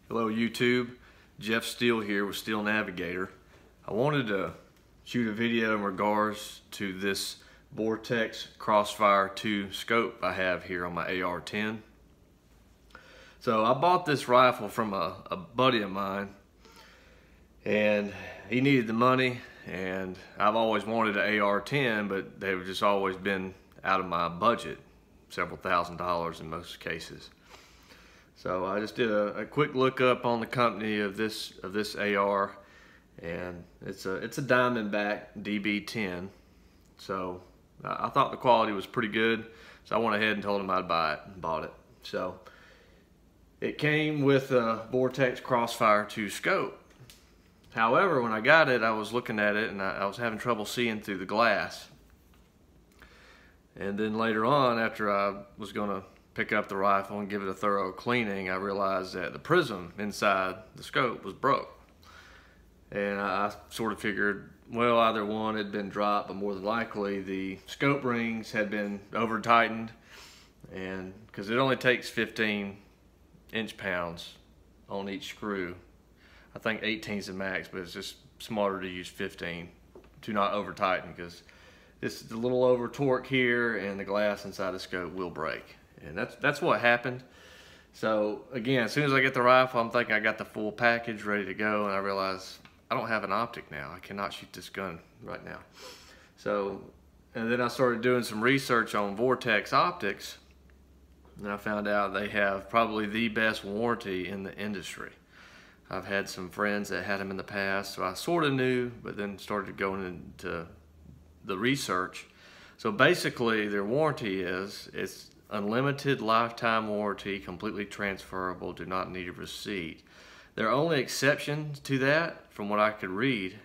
Hello YouTube, Jeff Steele here with SteelNavigator. I wanted to shoot a video in regards to this Vortex Crossfire 2 scope I have here on my AR-10. So I bought this rifle from a buddy of mine, and he needed the money, and I've always wanted an AR-10, but they've just always been out of my budget, several $1,000s in most cases. So I just did a quick look up on the company of this AR, and it's a Diamondback DB10. So I thought the quality was pretty good, so I went ahead and told him I'd buy it and bought it. So it came with a Vortex Crossfire 2 scope. However, when I got it, I was looking at it and I was having trouble seeing through the glass. And then later on, after I was gonna pick up the rifle and give it a thorough cleaning, I realized that the prism inside the scope was broke. And I sort of figured, well, either one had been dropped, but more than likely the scope rings had been over tightened, and because it only takes 15 inch-pounds on each screw. I think 18 is the max, but it's just smarter to use 15 to not over tighten, because this is a little over torque here and the glass inside the scope will break. And that's what happened. So again, as soon as I get the rifle, I'm thinking I got the full package ready to go, and I realize I don't have an optic now. I cannot shoot this gun right now. So, and then I started doing some research on Vortex Optics, and I found out they have probably the best warranty in the industry. I've had some friends that had them in the past, so I sort of knew, but then started going into the research. So basically their warranty it's unlimited lifetime warranty, completely transferable, do not need a receipt. Their only exception to that, from what I could read,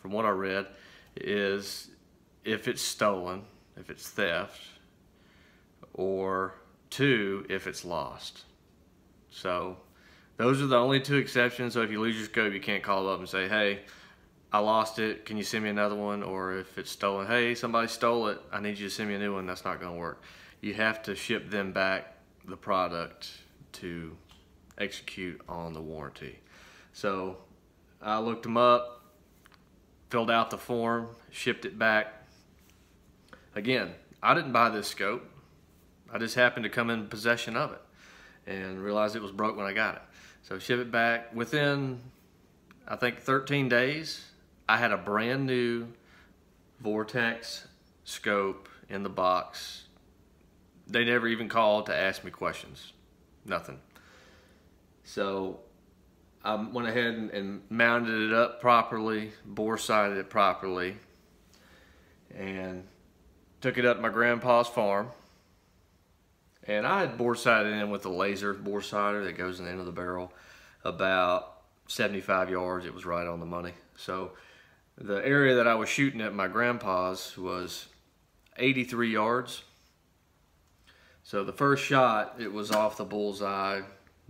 from what I read, is if it's stolen, if it's theft, or two, if it's lost. So those are the only two exceptions. So if you lose your scope, you can't call up and say, hey, I lost it, can you send me another one? Or if it's stolen, hey, somebody stole it, I need you to send me a new one. That's not gonna work. You have to ship them back the product to execute on the warranty. So I looked them up, filled out the form, shipped it back. Again, I didn't buy this scope. I just happened to come in possession of it and realized it was broke when I got it. So ship it back. Within, I think, 13 days, I had a brand new Vortex scope in the box. They never even called to ask me questions, nothing. So I went ahead and mounted it up properly, bore sighted it properly, and took it up to my grandpa's farm. And I had bore sighted in with a laser bore sighter that goes in the end of the barrel, about 75 yards. It was right on the money. So the area that I was shooting at my grandpa's was 83 yards. So the first shot, it was off the bullseye,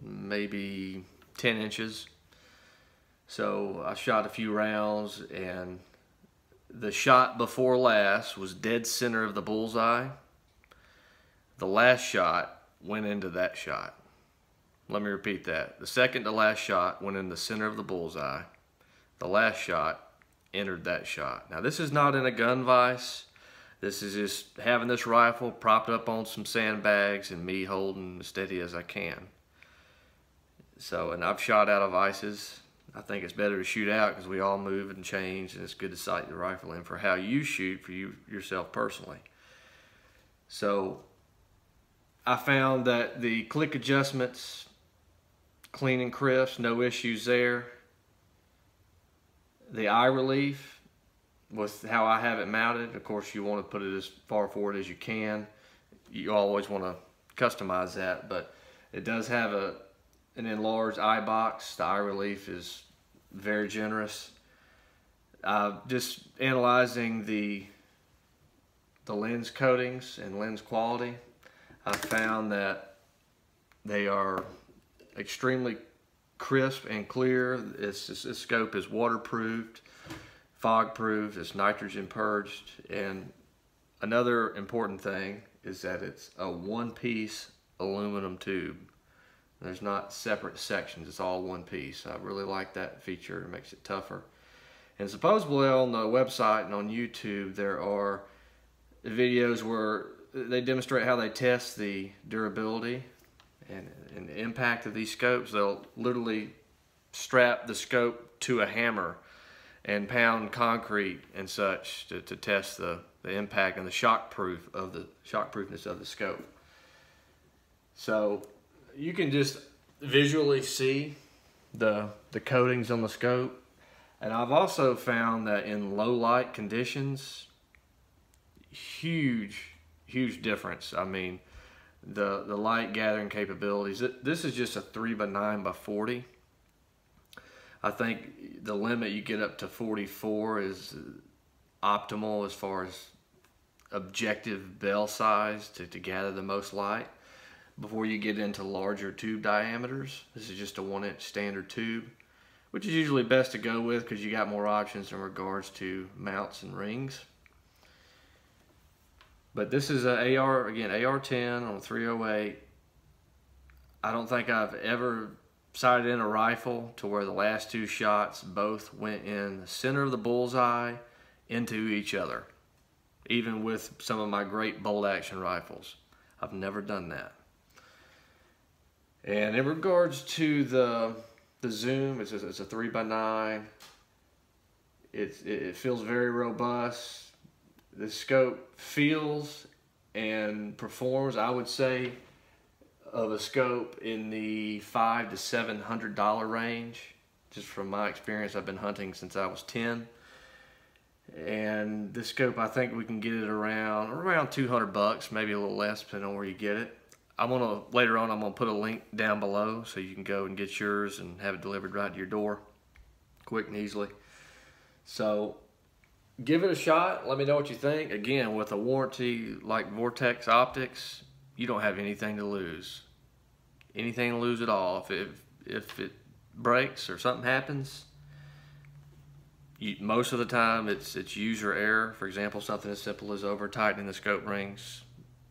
maybe 10 inches. So I shot a few rounds, and the shot before last was dead center of the bullseye. The last shot went into that shot. Let me repeat that. The second to last shot went in the center of the bullseye. The last shot entered that shot. Now this is not in a gun vise. This is just having this rifle propped up on some sandbags and me holding as steady as I can. So, and I've shot out of vices. I think it's better to shoot out because we all move and change, and it's good to sight your rifle in for how you shoot for yourself personally. So I found that the click adjustments, clean and crisp, no issues there. The eye relief, with how I have it mounted, of course you want to put it as far forward as you can. You always want to customize that, but it does have an enlarged eye box. The eye relief is very generous. Just analyzing the lens coatings and lens quality, I found that they are extremely crisp and clear. This scope is waterproofed, fog-proof, it's nitrogen purged, and another important thing is that it's a one-piece aluminum tube. There's not separate sections, it's all one piece. I really like that feature, it makes it tougher. And supposedly on the website and on YouTube there are videos where they demonstrate how they test the durability and the impact of these scopes. They'll literally strap the scope to a hammer and pound concrete and such to test the impact and the shockproofness of the scope. So you can just visually see the coatings on the scope. And I've also found that in low light conditions, huge difference. I mean, the light gathering capabilities. This is just a 3x9x40. I think the limit you get up to 44 is optimal as far as objective bell size to gather the most light before you get into larger tube diameters. This is just a 1-inch standard tube, which is usually best to go with because you got more options in regards to mounts and rings. But this is a AR-10 on a 308. I don't think I've ever sighted in a rifle to where the last two shots both went in the center of the bullseye into each other, even with some of my great bolt action rifles. I've never done that. And in regards to the zoom, it's a 3x9. It feels very robust. The scope feels and performs, I would say, of a scope in the $500 to $700 range. Just from my experience, I've been hunting since I was 10. And this scope, I think we can get it around 200 bucks, maybe a little less depending on where you get it. Later on, I'm gonna put a link down below so you can go and get yours and have it delivered right to your door, quick and easily. So give it a shot. Let me know what you think. Again, with a warranty like Vortex Optics, you don't have anything to lose. Anything to lose at all. If it breaks or something happens, most of the time it's user error. For example, something as simple as over tightening the scope rings.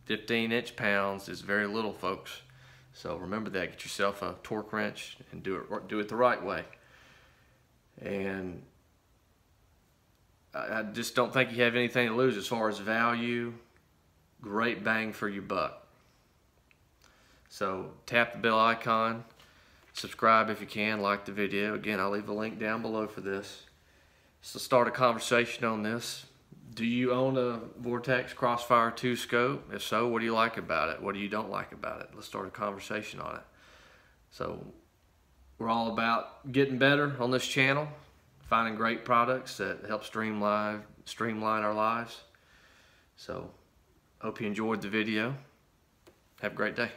15 inch-pounds is very little, folks. So remember that. Get yourself a torque wrench and do it the right way. And I just don't think you have anything to lose as far as value. Great bang for your buck. So tap the bell icon, subscribe if you can, like the video. Again, I'll leave a link down below for this. So start a conversation on this. Do you own a Vortex Crossfire 2 scope? If so, what do you like about it? What do you don't like about it? Let's start a conversation on it. So we're all about getting better on this channel, finding great products that help streamline our lives. So hope you enjoyed the video. Have a great day.